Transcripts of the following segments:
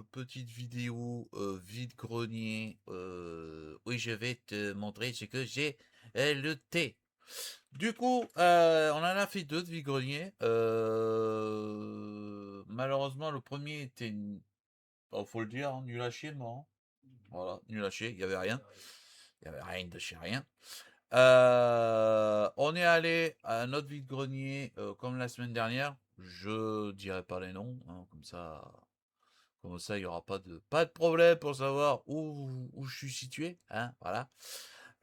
petite vidéo vide-grenier où je vais te montrer ce que j'ai le thé. Du coup, on en a fait deux de vide-grenier. Malheureusement, le premier était, faut le dire, hein, nul à chier, non. Voilà, nul à chier, il n'y avait rien. Il n'y avait rien de chez rien. On est allé à un autre vide-grenier comme la semaine dernière. Je dirai pas les noms, hein, comme ça, il n'y aura pas de problème pour savoir où je suis situé. Hein, voilà.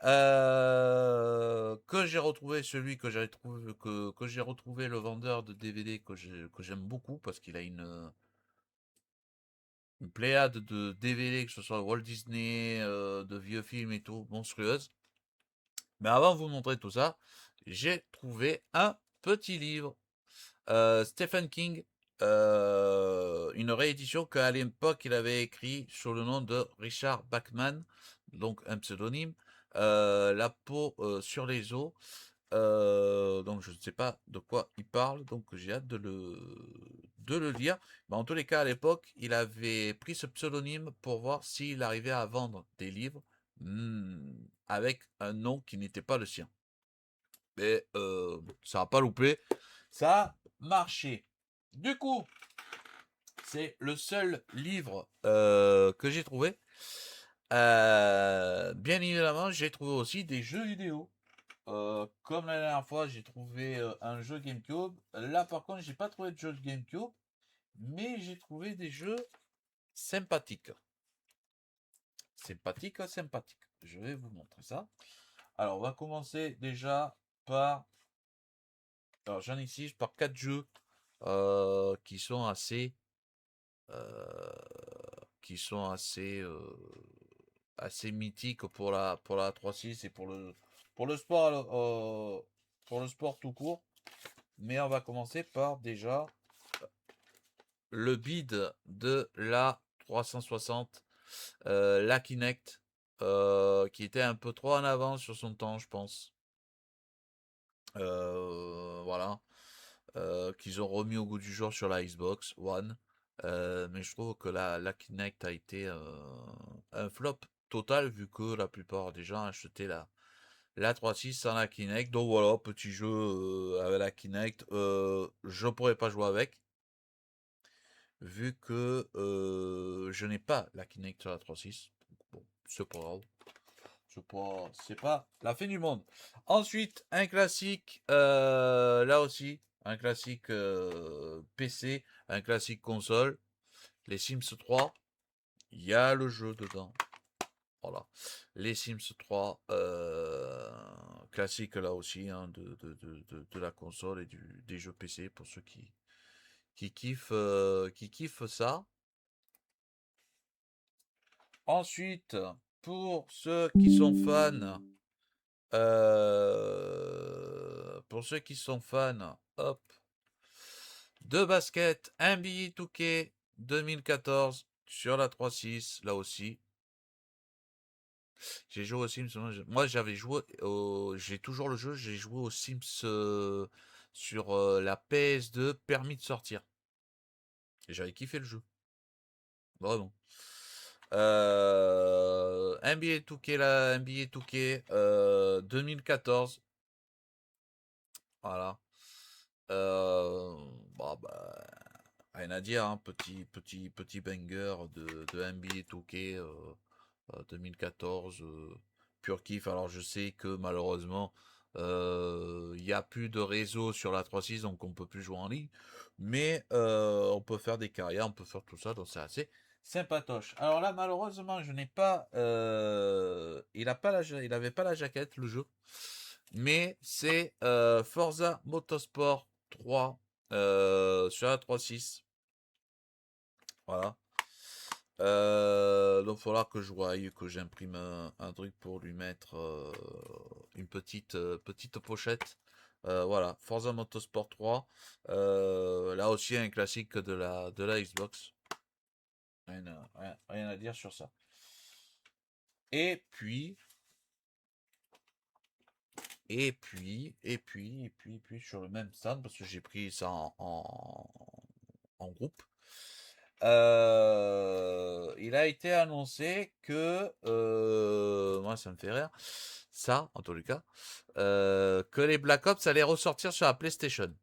Que j'ai retrouvé celui que j'ai trouvé, que j'ai retrouvé le vendeur de DVD que j'aime beaucoup parce qu'il a une pléiade de DVD, que ce soit Walt Disney, de vieux films et tout, monstrueuse. Mais avant de vous montrer tout ça, j'ai trouvé un petit livre. Stephen King, une réédition qu'à l'époque il avait écrit sous le nom de Richard Bachman, donc un pseudonyme. La peau sur les os. Donc je ne sais pas de quoi il parle, donc j'ai hâte de le lire. Mais en tous les cas, à l'époque, il avait pris ce pseudonyme pour voir s'il arrivait à vendre des livres avec un nom qui n'était pas le sien. Mais ça n'a pas loupé, ça a marché. Du coup, c'est le seul livre que j'ai trouvé. Bien évidemment, j'ai trouvé aussi des jeux vidéo. Comme la dernière fois, j'ai trouvé un jeu GameCube. Là, par contre, j'ai pas trouvé de jeu de GameCube, mais j'ai trouvé des jeux sympathiques. Sympathiques, sympathiques. Je vais vous montrer ça. Alors, on va commencer déjà par. Alors, j'en ai ici, par 4 jeux qui sont euh, assez mythiques pour la 3.6 et pour le sport pour le sport tout court. Mais on va commencer par déjà le bid de la 360, la Kinect, qui était un peu trop en avance sur son temps, je pense. Voilà. Qu'ils ont remis au goût du jour sur la Xbox One. Mais je trouve que la Kinect a été un flop total, vu que la plupart des gens achetaient la 3.6 sans la Kinect. Donc voilà, petit jeu avec la Kinect. Je pourrais pas jouer avec, vu que je n'ai pas la Kinect sur la 3.6. Bon, c'est pas grave. C'est pas la fin du monde. Ensuite, un classique, là aussi, un classique PC, un classique console, les Sims 3. Il y a le jeu dedans. Voilà. Les Sims 3, classique là aussi, hein, de la console et des jeux PC pour ceux qui kiffent ça. Ensuite, pour ceux qui sont fans, hop, de basket, NBA 2K 2014 sur la 3.6, là aussi. J'ai joué aux Sims. Moi, j'ai toujours le jeu. J'ai joué aux Sims sur la PS2, permis de sortir. Et j'avais kiffé le jeu. Vraiment. NBA 2K, là, NBA 2K 2014. Voilà. Euh, bah, rien à dire, hein. Petit banger de NBA 2K 2014. Pur kiff. Alors, je sais que malheureusement, il n'y a plus de réseau sur la 3.6, donc on peut plus jouer en ligne. Mais on peut faire des carrières, on peut faire tout ça, donc c'est assez sympatoche. Alors là, malheureusement, je n'ai pas. Il avait pas la jaquette, le jeu. Mais c'est Forza Motorsport 3 sur la 3.6. Voilà. Donc il faudra que je voie, que j'imprime un truc pour lui mettre une petite pochette. Voilà, Forza Motorsport 3. Là aussi un classique de la Xbox. Rien à dire sur ça. Et puis, sur le même stand, parce que j'ai pris ça en groupe. Il a été annoncé que, moi ça me fait rire, ça en tous les cas, que les Black Ops allaient ressortir sur la PlayStation.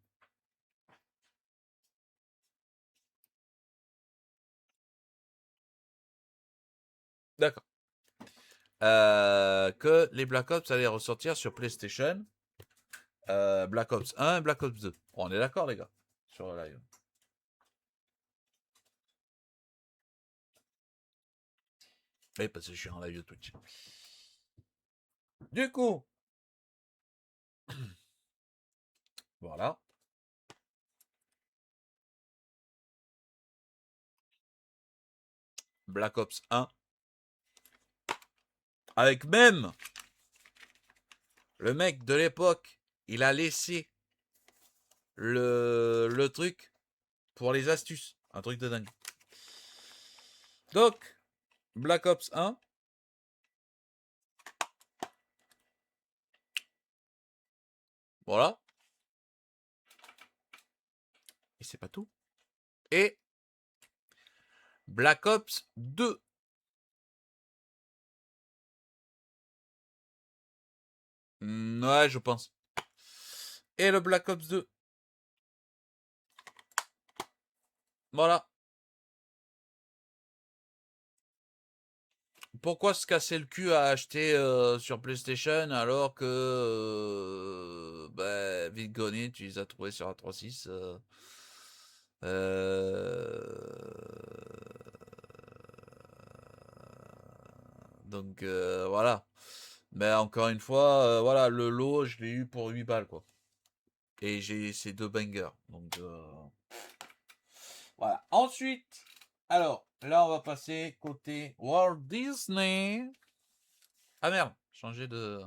D'accord. Que les Black Ops allaient ressortir sur PlayStation. Black Ops 1 et Black Ops 2. On est d'accord, les gars, sur le live. Oui, parce que je suis en live Twitch. Du coup, voilà. Black Ops 1. Avec même le mec de l'époque, il a laissé le truc pour les astuces. Un truc de dingue. Donc, Black Ops 1. Voilà. Et c'est pas tout. Et Black Ops 2. Ouais, je pense. Et le Black Ops 2. Voilà. Pourquoi se casser le cul à acheter sur PlayStation alors que Vidgoni, tu les as trouvés sur la 3.6 donc voilà. Mais encore une fois, voilà, le lot, je l'ai eu pour 8 balles, quoi. Et j'ai ces deux bangers. Donc voilà. Ensuite, alors, là, on va passer côté Walt Disney. Ah merde, changer de...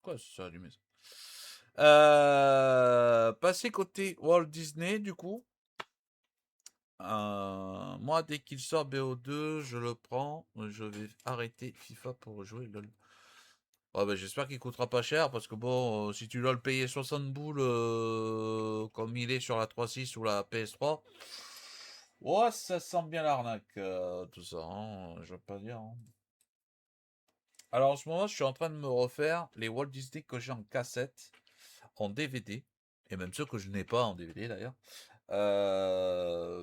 Quoi, ça allumé ça? Passer côté Walt Disney, du coup. Moi, dès qu'il sort BO2, je le prends. Je vais arrêter FIFA pour jouer LOL. Ouais, bah, j'espère qu'il coûtera pas cher parce que bon, si tu dois le payer 60 boules comme il est sur la 3.6 ou la PS3, ouais, ça sent bien l'arnaque, tout ça, hein, je veux pas dire, hein. Alors en ce moment, je suis en train de me refaire les Walt Disney que j'ai en cassette, en DVD, et même ceux que je n'ai pas en DVD d'ailleurs.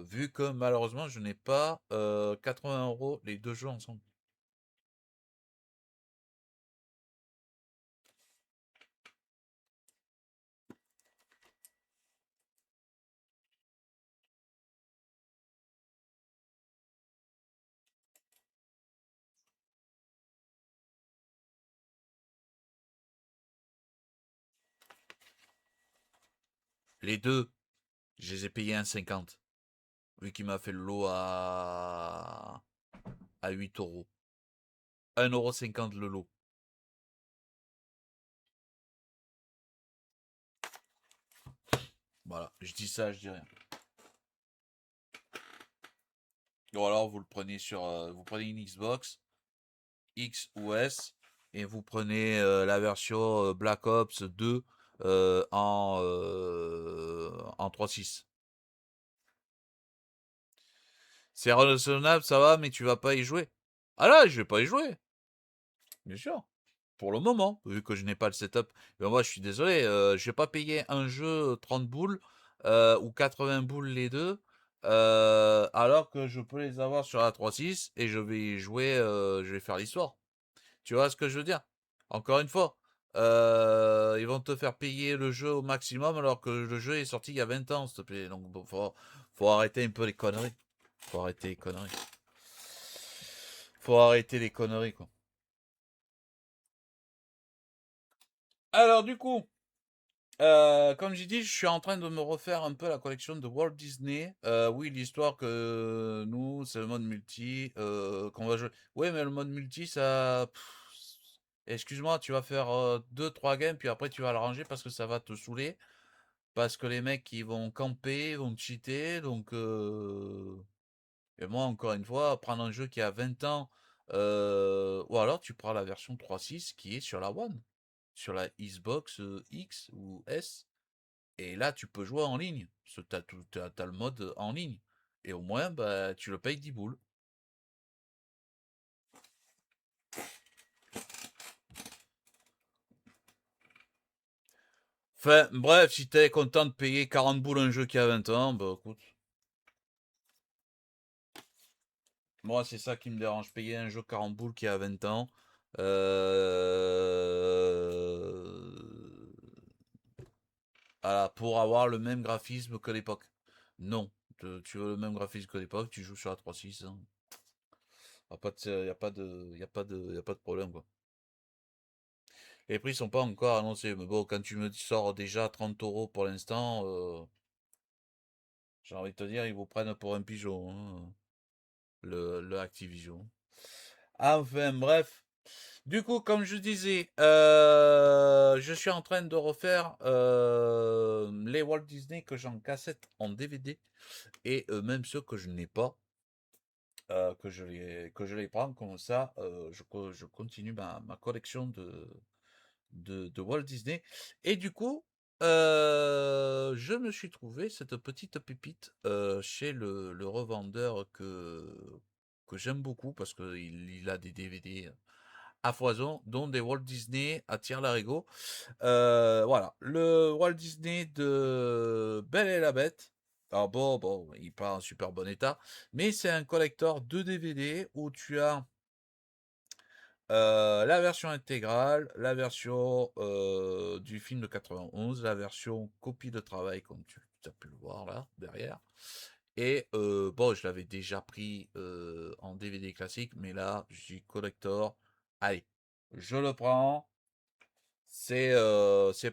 Vu que malheureusement, je n'ai pas 80 € les deux jeux ensemble. Les deux, je les ai payés 1,50. Vu qu'il m'a fait le lot à 8 €. 1,50 € le lot. Voilà, je dis ça, je dis rien. Ou alors vous le prenez sur, vous prenez une Xbox X ou S et vous prenez la version Black Ops 2 en 3.6. C'est raisonnable, ça va, mais tu vas pas y jouer. Ah là, je vais pas y jouer, bien sûr. Pour le moment, vu que je n'ai pas le setup. Ben moi, je suis désolé, je vais pas payer un jeu 30 boules ou 80 boules les deux, alors que je peux les avoir sur la 3.6 et je vais y jouer, je vais faire l'histoire. Tu vois ce que je veux dire? Encore une fois, ils vont te faire payer le jeu au maximum alors que le jeu est sorti il y a 20 ans, s'il te plaît. Donc bon, faut arrêter un peu les conneries. Faut arrêter les conneries. Faut arrêter les conneries, quoi. Alors du coup, comme j'ai dit, je suis en train de me refaire un peu la collection de Walt Disney. Oui, l'histoire que nous, c'est le mode multi, qu'on va jouer. Oui, mais le mode multi, ça... Excuse-moi, tu vas faire 2-3 games, puis après tu vas le ranger parce que ça va te saouler. Parce que les mecs, ils vont camper, vont cheater, donc... Et moi, encore une fois, prendre un jeu qui a 20 ans, ou alors tu prends la version 3.6 qui est sur la One, sur la Xbox X ou S, et là tu peux jouer en ligne. T'as le mode en ligne. Et au moins, bah, tu le payes 10 boules. Enfin, bref, si t'es content de payer 40 boules un jeu qui a 20 ans, bah écoute. Moi, c'est ça qui me dérange. Payer un jeu 40 boules qui a 20 ans. Voilà, pour avoir le même graphisme que l'époque. Non. Tu veux le même graphisme que l'époque, tu joues sur la 3.6. Hein. Y a pas de, y a pas de, y a pas de problème, quoi. Les prix sont pas encore annoncés, mais bon, quand tu me sors déjà 30 euros pour l'instant, j'ai envie de te dire, ils vous prennent pour un pigeon, hein, le Activision. Enfin, bref. Du coup, comme je disais, je suis en train de refaire les Walt Disney que j'ai en cassette, en DVD, et même ceux que je n'ai pas, que je les prends comme ça, je continue ma collection de Walt Disney. Et du coup, je me suis trouvé cette petite pépite chez le revendeur que j'aime beaucoup parce qu'il a des DVD à foison, dont des Walt Disney à tire-larigot. Voilà, le Walt Disney de Belle et la Bête. Alors bon, il n'est pas en super bon état, mais c'est un collector de DVD où tu as la version intégrale, la version du film de 91, la version copie de travail, comme tu as pu le voir là, derrière. Et bon, je l'avais déjà pris en DVD classique, mais là, j'ai collector. Allez, je le prends. C'est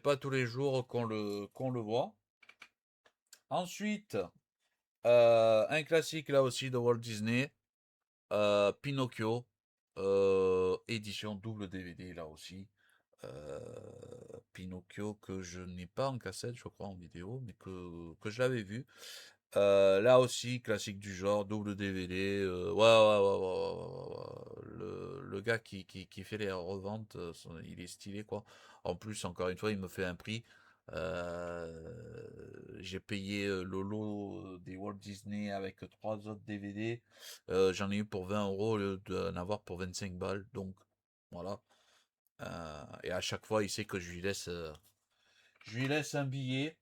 pas tous les jours qu'on le voit. Ensuite, un classique là aussi de Walt Disney, Pinocchio, édition double DVD là aussi. Euh, Pinocchio que je n'ai pas en cassette, je crois, en vidéo, mais que je l'avais vu. Là aussi, classique du genre, double DVD. Ouais. Le gars qui fait les reventes, il est stylé, quoi. En plus, encore une fois, il me fait un prix. J'ai payé le lot des Walt Disney avec trois autres DVD. J'en ai eu pour 20 euros au lieu d'en avoir pour 25 balles. Donc, voilà. Et à chaque fois, il sait que je lui laisse un billet.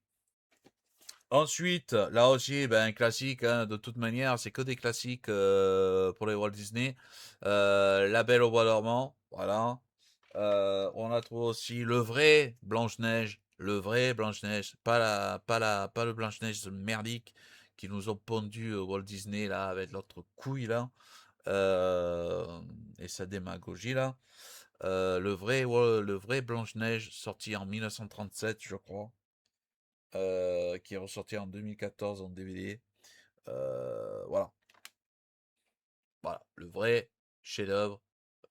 Ensuite, là aussi, ben, un classique, hein, de toute manière, c'est que des classiques pour les Walt Disney. La Belle au Bois dormant, voilà. On a trouvé aussi le vrai Blanche-Neige, pas le Blanche-Neige merdique qui nous ont pondu Walt Disney là avec l'autre couille là et sa démagogie là. Le vrai Blanche-Neige sorti en 1937, je crois, qui est ressorti en 2014 en DVD. Voilà, voilà, le vrai chef-d'œuvre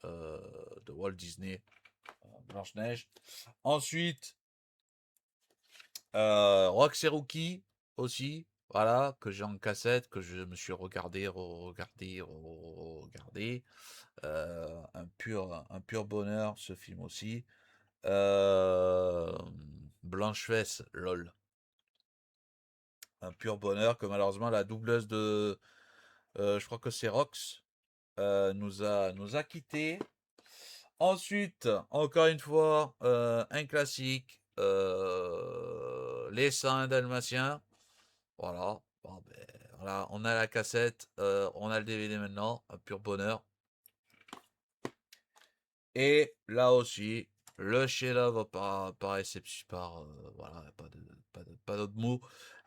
de Walt Disney, Blanche-Neige. Ensuite, Rox et Rookie aussi, voilà, que j'ai en cassette, que je me suis regardé. Un pur bonheur, ce film aussi. Blanche-Fesse, lol. Un pur bonheur que malheureusement la doubleuse de, je crois que c'est Rox, nous a quittés. Ensuite, encore une fois, un classique, Les 101 Dalmatiens. Voilà. Bon, ben, voilà, on a la cassette, on a le DVD maintenant, un pur bonheur. Et là aussi, le chef-d'œuvre par réception, voilà, pas d'autre mot.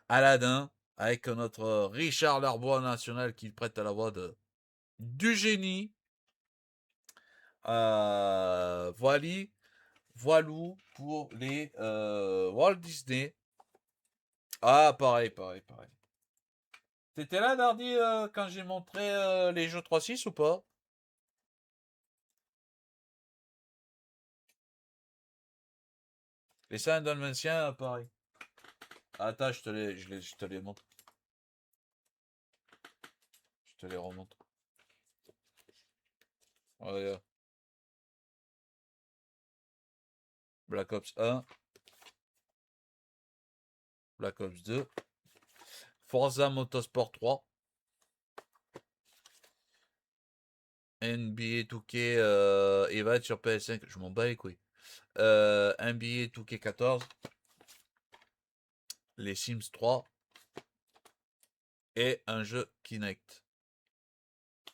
Aladdin, avec notre Richard Darbois national qui prête à la voix du génie. Voilou pour les Walt Disney. Ah, pareil. T'étais là, Dardy, quand j'ai montré les jeux 3.6 ou pas? Les 5 Dalmatiens, pareil. Attends, je te les montre. Je te les remonte. Regarde. Black Ops 1, Black Ops 2, Forza Motorsport 3. NBA 2K il va être sur PS5, je m'en bats les couilles. NBA 2K14, les Sims 3 et un jeu Kinect.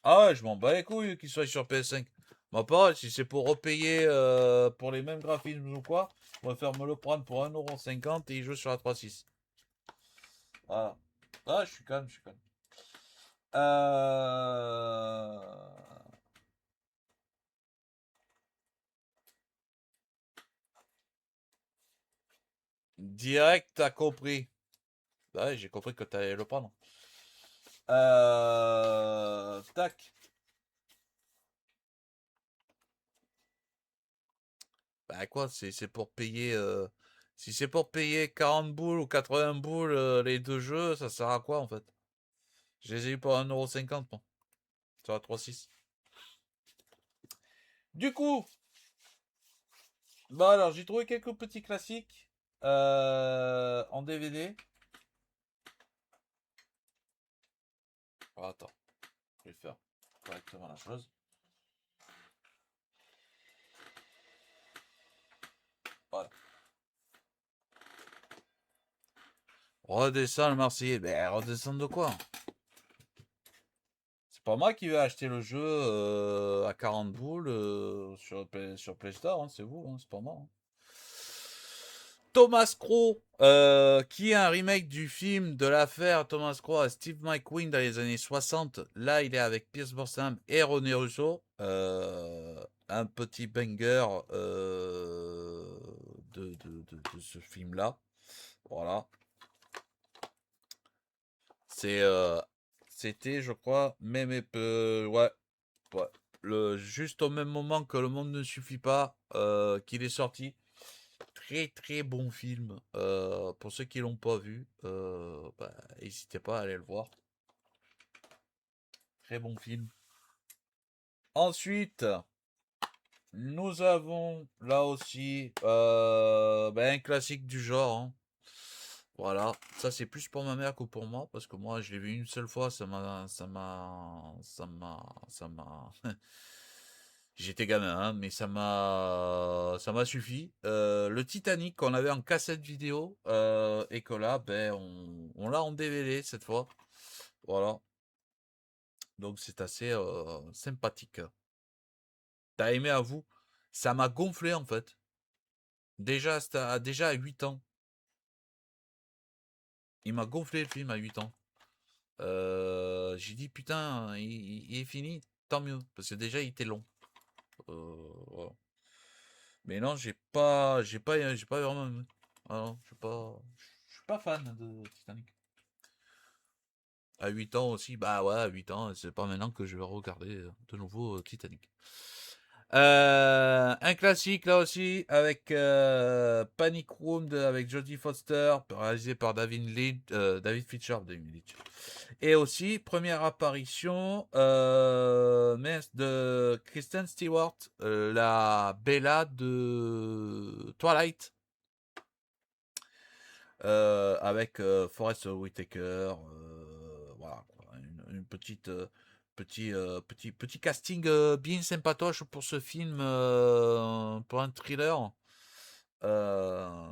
Ah ouais, je m'en bats les couilles qu'il soit sur PS5. Moi, pareil, si c'est pour repayer pour les mêmes graphismes ou quoi, je préfère me le prendre pour 1,50€ et y jouer sur la 3.6. Voilà. Ah, je suis calme, je suis calme. Euh... Direct, t'as compris. Ouais, j'ai compris que t'allais le prendre. Tac. Bah quoi, c'est pour payer. Si c'est pour payer 40 boules ou 80 boules les deux jeux, ça sert à quoi en fait? Je les ai eu pour 1,50€ moi. Sur la 3.6. Du coup, bah alors j'ai trouvé quelques petits classiques en DVD. Oh, attends, je vais faire correctement la chose. Voilà. Redescends le Marseillais. Ben redescendre de quoi? C'est pas moi qui vais acheter le jeu à 40 boules sur Play Store, hein, c'est vous, hein, c'est pas moi. Hein. Thomas Crow, qui est un remake du film de l'affaire Thomas Crow à Steve McQueen dans les années 60. Là, il est avec Pierce Brosnan et René Russo. Un petit banger de ce film-là. Voilà. C'est, c'était, je crois, même ouais, ouais. Juste au même moment que Le Monde ne suffit pas, qu'il est sorti. Très très bon film. Pour ceux qui l'ont pas vu, bah, n'hésitez pas à aller le voir. Très bon film. Ensuite, nous avons là aussi un classique du genre. Hein. Voilà, ça c'est plus pour ma mère que pour moi parce que moi je l'ai vu une seule fois, ça m'a. J'étais gamin, hein, mais ça m'a suffi. Le Titanic qu'on avait en cassette vidéo et que là, ben on l'a en DVD cette fois. Voilà, donc c'est assez sympathique. T'as aimé à vous? Ça m'a gonflé en fait. Déjà à 8 ans. Il m'a gonflé le film à 8 ans. J'ai dit putain, il est fini, tant mieux, parce que déjà il était long. Voilà. Mais non, j'ai pas vraiment. Ah non, je suis pas fan de Titanic. À 8 ans aussi, bah ouais, à 8 ans, c'est pas maintenant que je vais regarder de nouveau Titanic. Un classique là aussi avec Panic Room avec Jodie Foster, réalisé par David Fincher, et aussi première apparition de Kristen Stewart, la Bella de Twilight, avec Forest Whitaker, voilà quoi, une petite petit casting bien sympatoche pour ce film, pour un thriller euh,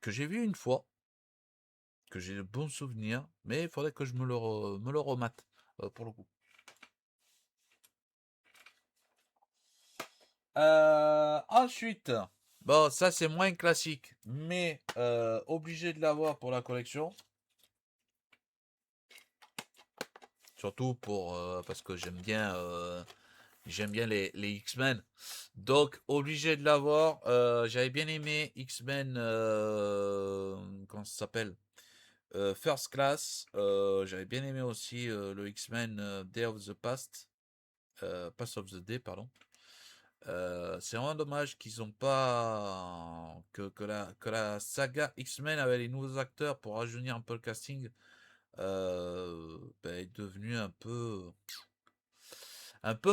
que j'ai vu une fois, que j'ai de bons souvenirs, mais il faudrait que je me le remate pour le coup. Ensuite, bon, ça c'est moins classique, mais obligé de l'avoir pour la collection. Surtout parce que j'aime bien les X-Men. Donc, obligé de l'avoir. J'avais bien aimé X-Men, comment ça s'appelle? First Class. J'avais bien aimé aussi le X-Men Day of the Past. Past of the Day, pardon. C'est vraiment dommage qu'ils ont pas que la saga X-Men avec les nouveaux acteurs pour rajeunir un peu le casting est devenu un peu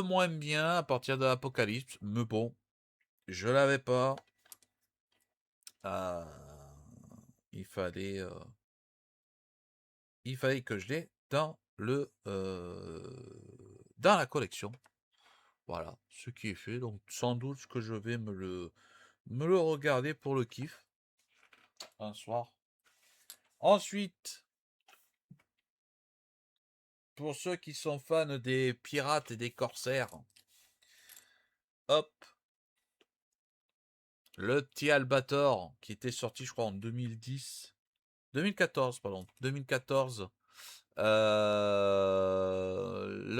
moins bien à partir de l'Apocalypse. Mais bon, je l'avais pas. Euh, il fallait, il fallait que je l'ai dans dans la collection. Voilà, ce qui est fait. Donc sans doute que je vais me le regarder pour le kiff un soir. Ensuite, pour ceux qui sont fans des pirates et des corsaires, hop, le petit Albator qui était sorti, je crois, en 2014, pardon, 2014. Le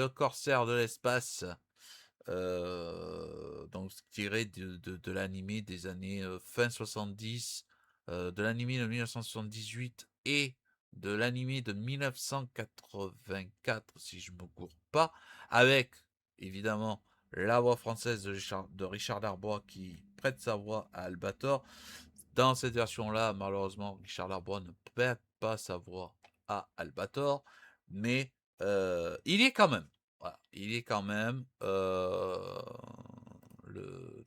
corsaire de l'espace, donc tiré de l'animé des années fin 70, de l'animé de 1978 et de l'animé de 1984, si je ne me gourre pas, avec évidemment la voix française de Richard Darbois qui prête sa voix à Albator. Dans cette version-là, malheureusement, Richard Darbois ne prête pas sa voix à Albator, mais il y est quand même. Voilà, il est quand même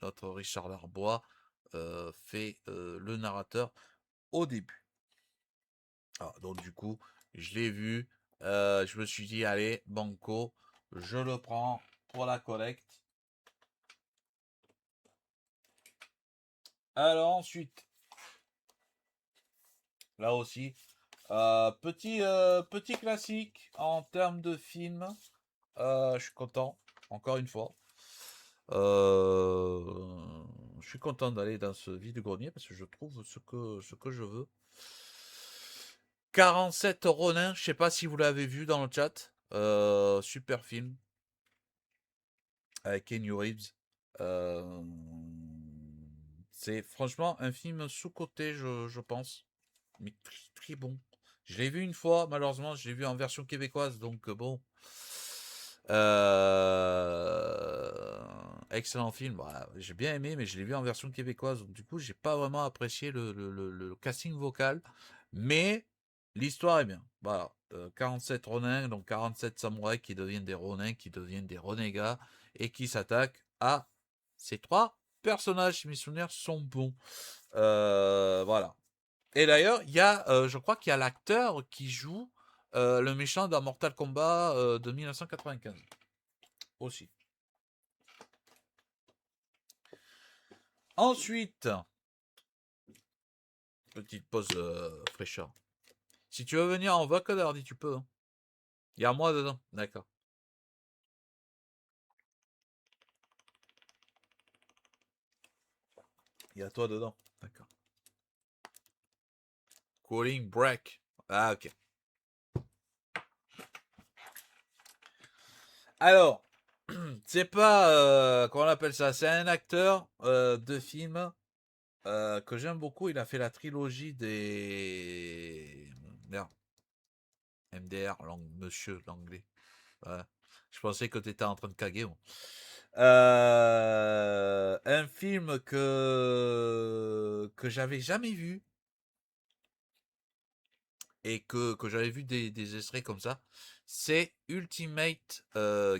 notre Richard Darbois fait le narrateur au début. Alors, donc du coup, je l'ai vu, je me suis dit allez, banco, je le prends pour la collecte. Alors ensuite, là aussi, petit classique en termes de film. Je suis content, encore une fois. Je suis content d'aller dans ce vide-grenier parce que je trouve ce que je veux. 47 Ronin, je sais pas si vous l'avez vu dans le chat. Super film avec Keanu Reeves. C'est franchement un film sous-coté, je pense. Mais très, très bon. Je l'ai vu une fois, malheureusement, je l'ai vu en version québécoise, donc bon. Excellent film. Bah, j'ai bien aimé, mais je l'ai vu en version québécoise, donc du coup, j'ai pas vraiment apprécié le casting vocal, mais l'histoire est bien. Voilà. 47 Ronin, donc 47 samouraïs qui deviennent des Ronins, qui deviennent des renégats, et qui s'attaquent à ces trois personnages, si mes souvenirs sont bons. Voilà. Et d'ailleurs, je crois qu'il y a l'acteur qui joue le méchant dans Mortal Kombat de 1995 aussi. Ensuite, petite pause fraîcheur. Si tu veux venir en vocal, alors dis tu peux. Hein. Il y a moi dedans, d'accord. Il y a toi dedans, d'accord. Cooling break. Ah ok. Alors, c'est pas comment on appelle ça. C'est un acteur de film que j'aime beaucoup. Il a fait la trilogie des merde. MDR, monsieur l'anglais. Ouais. Je pensais que tu étais en train de caguer. Bon. Un film que j'avais jamais vu et que j'avais vu des extraits comme ça, c'est Ultimate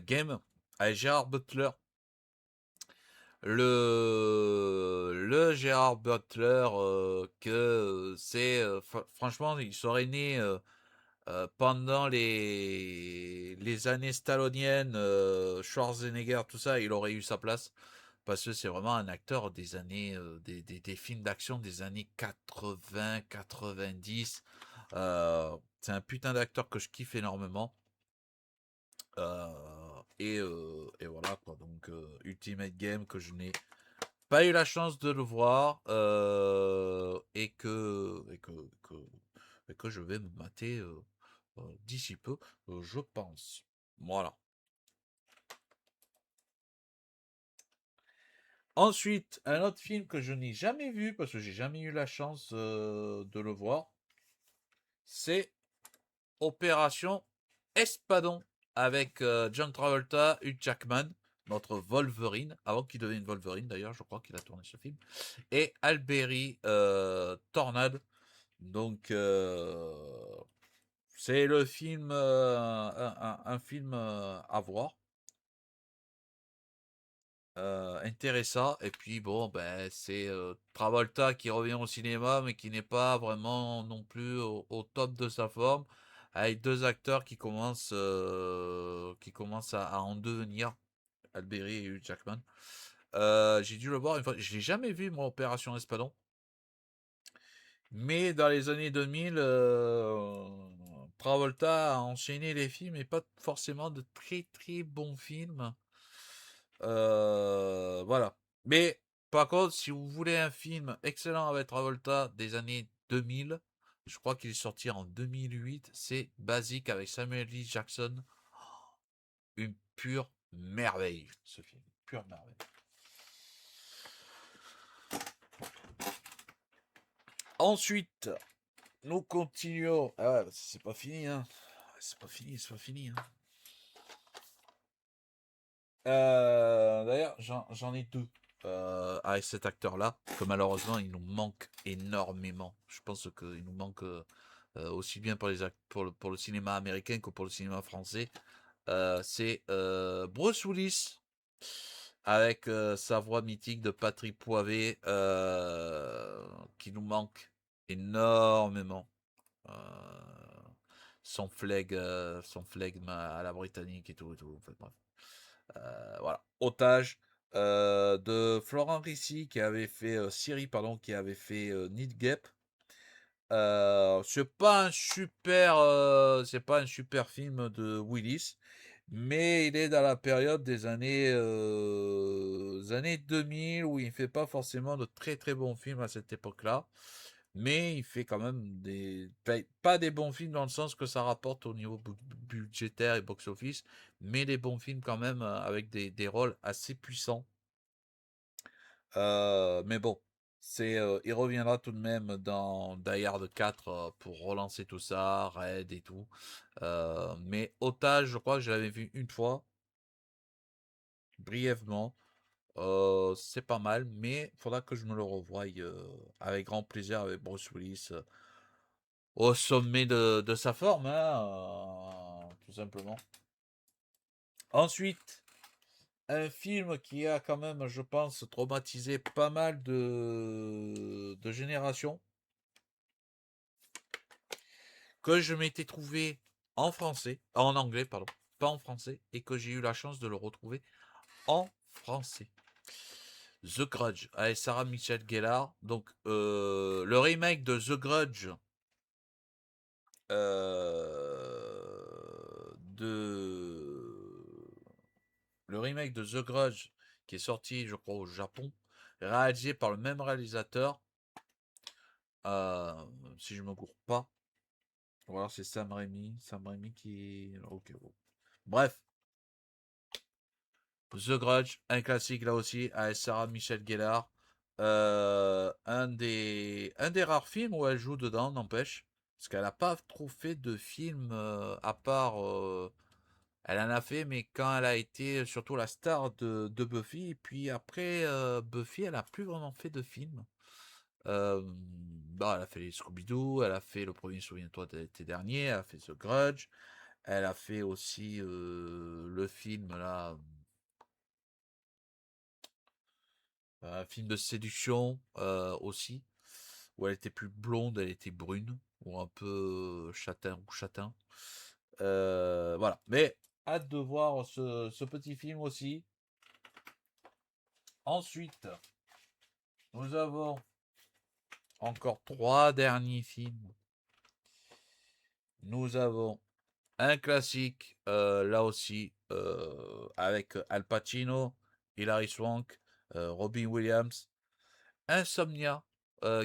Game avec Gérard Butler. Le Gérard Butler que c'est franchement il serait né pendant les années stalloniennes, Schwarzenegger, tout ça, il aurait eu sa place. Parce que c'est vraiment un acteur des années, des films d'action des années 80, 90. C'est un putain d'acteur que je kiffe énormément. Et voilà quoi. Donc, Ultimate Game que je n'ai pas eu la chance de le voir et que je vais me mater d'ici peu, je pense. Voilà. Ensuite, un autre film que je n'ai jamais vu parce que j'ai jamais eu la chance de le voir, c'est Opération Espadon avec John Travolta, Hugh Jackman, notre Wolverine, avant qu'il devienne Wolverine d'ailleurs, je crois qu'il a tourné ce film, et Alberi Tornade. Donc, c'est le film, un film à voir. Intéressant. Et puis bon, ben c'est Travolta qui revient au cinéma, mais qui n'est pas vraiment non plus au top de sa forme. avec deux acteurs qui commencent à en devenir, Alberi et Hugh Jackman. J'ai dû le voir une fois. Je l'ai jamais vu, moi, Opération Espadon. Mais dans les années 2000, Travolta a enchaîné les films et pas forcément de très très bons films. Voilà. Mais par contre, si vous voulez un film excellent avec Travolta des années 2000, je crois qu'il est sorti en 2008, c'est Basic avec Samuel L. Jackson. Une pure merveille, ce film. Pure merveille. Ensuite, nous continuons. Ah ouais, c'est pas fini, hein. C'est pas fini, c'est pas fini. Hein. D'ailleurs, j'en ai deux avec cet acteur-là, que malheureusement, il nous manque énormément. Je pense qu'il nous manque aussi bien pour le cinéma américain que pour le cinéma français. C'est Bruce Willis, avec sa voix mythique de Patrick Poivet, qui nous manque énormément. Euh, son flegme à la britannique et tout et tout. En fait, bref. Voilà. Otage de Florent Ricci qui avait fait Siri, pardon, qui avait fait Need Gap. C'est pas un super film de Willis, mais il est dans la période des années 2000 où il fait pas forcément de très très bons films à cette époque-là, mais il fait quand même pas des bons films dans le sens que ça rapporte au niveau budgétaire et box-office, mais des bons films quand même avec des rôles assez puissants. Mais bon, il reviendra tout de même dans Die Hard 4 pour relancer tout ça, Raid et tout. Mais Otage, je crois que je l'avais vu une fois, brièvement. C'est pas mal, mais faudra que je me le revoie avec grand plaisir avec Bruce Willis au sommet de sa forme, hein, tout simplement. Ensuite, un film qui a quand même, je pense, traumatisé pas mal de générations, que je m'étais trouvé en anglais, pardon, pas en français, et que j'ai eu la chance de le retrouver en français. The Grudge, avec Sarah Michelle Gellar. Donc, le remake de The Grudge, de le remake de The Grudge, qui est sorti, je crois, au Japon, réalisé par le même réalisateur, euh, si je me cours pas. Ou alors c'est Sam Raimi. Sam Raimi qui. Ok, bon. Bref, The Grudge, un classique là aussi, avec Sarah Michelle Gellar. Un des rares films où elle joue dedans, n'empêche. Parce qu'elle n'a pas trop fait de films à part. Elle en a fait, mais quand elle a été surtout la star de Buffy. Et puis après Buffy, elle n'a plus vraiment fait de films. Bah, elle a fait les Scooby-Doo, elle a fait le premier Souviens-toi de l'été dernier, elle a fait The Grudge, elle a fait aussi le film là, un film de séduction aussi, où elle était plus blonde, elle était brune, ou un peu châtain ou châtain. Voilà. Mais hâte de voir ce petit film aussi. Ensuite, nous avons encore trois derniers films. Nous avons un classique, là aussi, avec Al Pacino, Hilary Swank, Robin Williams. Insomnia,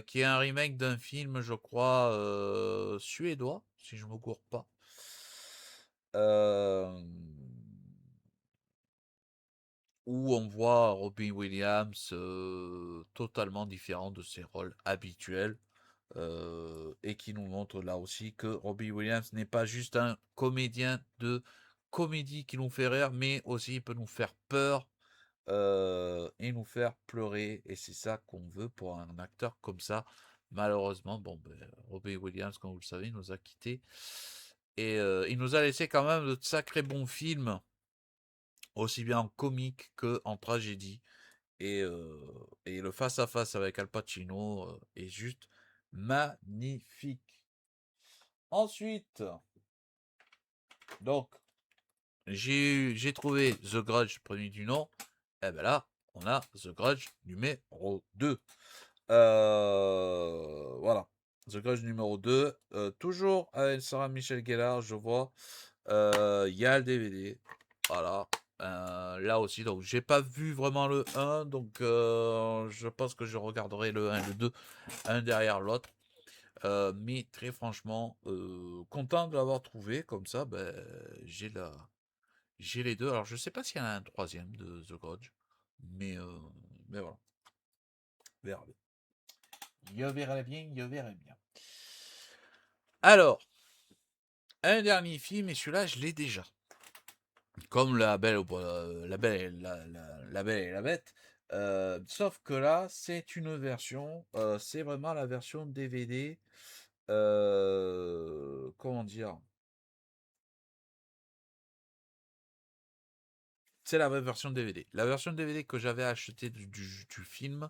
qui est un remake d'un film, je crois, suédois, si je ne me gourre pas. Euh, Où on voit Robin Williams totalement différent de ses rôles habituels. Et qui nous montre là aussi que Robin Williams n'est pas juste un comédien de comédie qui nous fait rire, mais aussi il peut nous faire peur et nous faire pleurer. Et c'est ça qu'on veut pour un acteur comme ça. Malheureusement, bon, Robin Williams, comme vous le savez, nous a quittés. Et il nous a laissé quand même de sacrés bons films, aussi bien en comique que en tragédie. Et le face-à-face avec Al Pacino est juste magnifique. Ensuite, Donc, j'ai trouvé The Grudge premier du nom. Et ben là, on a The Grudge numéro 2. Voilà. The Grudge numéro 2. Toujours avec Sarah Michelle Gellar, je vois. Il y a le DVD. Voilà. Là aussi, donc j'ai pas vu vraiment le 1, donc je pense que je regarderai le 1 et le 2, un derrière l'autre. Mais très franchement, content de l'avoir trouvé, comme ça, ben, j'ai les deux. Alors je sais pas s'il y en a un troisième de The Grudge, mais, mais voilà, on verra bien. Je verrai bien, je verrai bien. Alors, un dernier film, et celui-là, je l'ai déjà. Comme la Belle, la Belle, la Belle et la Bête. Sauf que là, c'est une version, c'est vraiment la version DVD. Comment dire? C'est la vraie version DVD. La version DVD que j'avais achetée du film,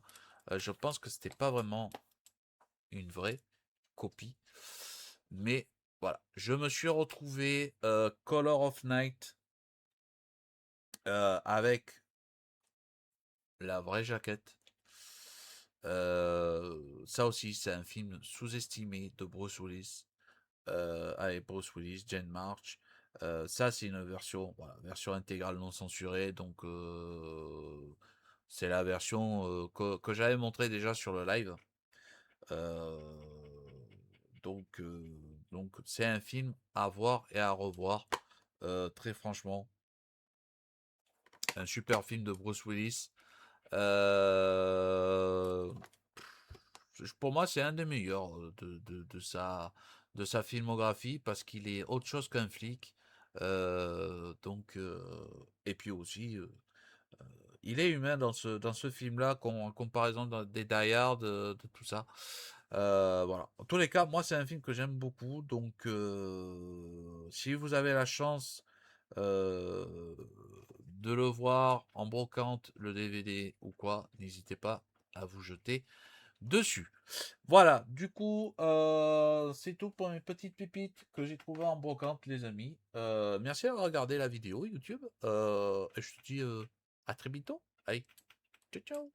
je pense que c'était pas vraiment une vraie copie. Mais voilà, je me suis retrouvé Color of Night avec la vraie jaquette. Ça aussi, c'est un film sous-estimé de Bruce Willis. Avec Bruce Willis, Jane March. Ça, c'est une version, voilà, version intégrale non censurée. Donc, c'est la version que j'avais montré déjà sur le live. Euh, donc, donc, c'est un film à voir et à revoir. Très franchement, un super film de Bruce Willis. Euh, pour moi, c'est un des meilleurs de sa filmographie parce qu'il est autre chose qu'un flic. Donc, et puis aussi, il est humain dans ce film-là, en comparaison des Die Hard, de tout ça. Voilà. En tous les cas, moi, c'est un film que j'aime beaucoup. Donc, si vous avez la chance de le voir en brocante, le DVD ou quoi, n'hésitez pas à vous jeter dessus. Voilà, du coup, c'est tout pour mes petites pépites que j'ai trouvées en brocante, les amis. Merci d'avoir regardé la vidéo YouTube. Et je te dis à très bientôt. Allez, ciao, ciao.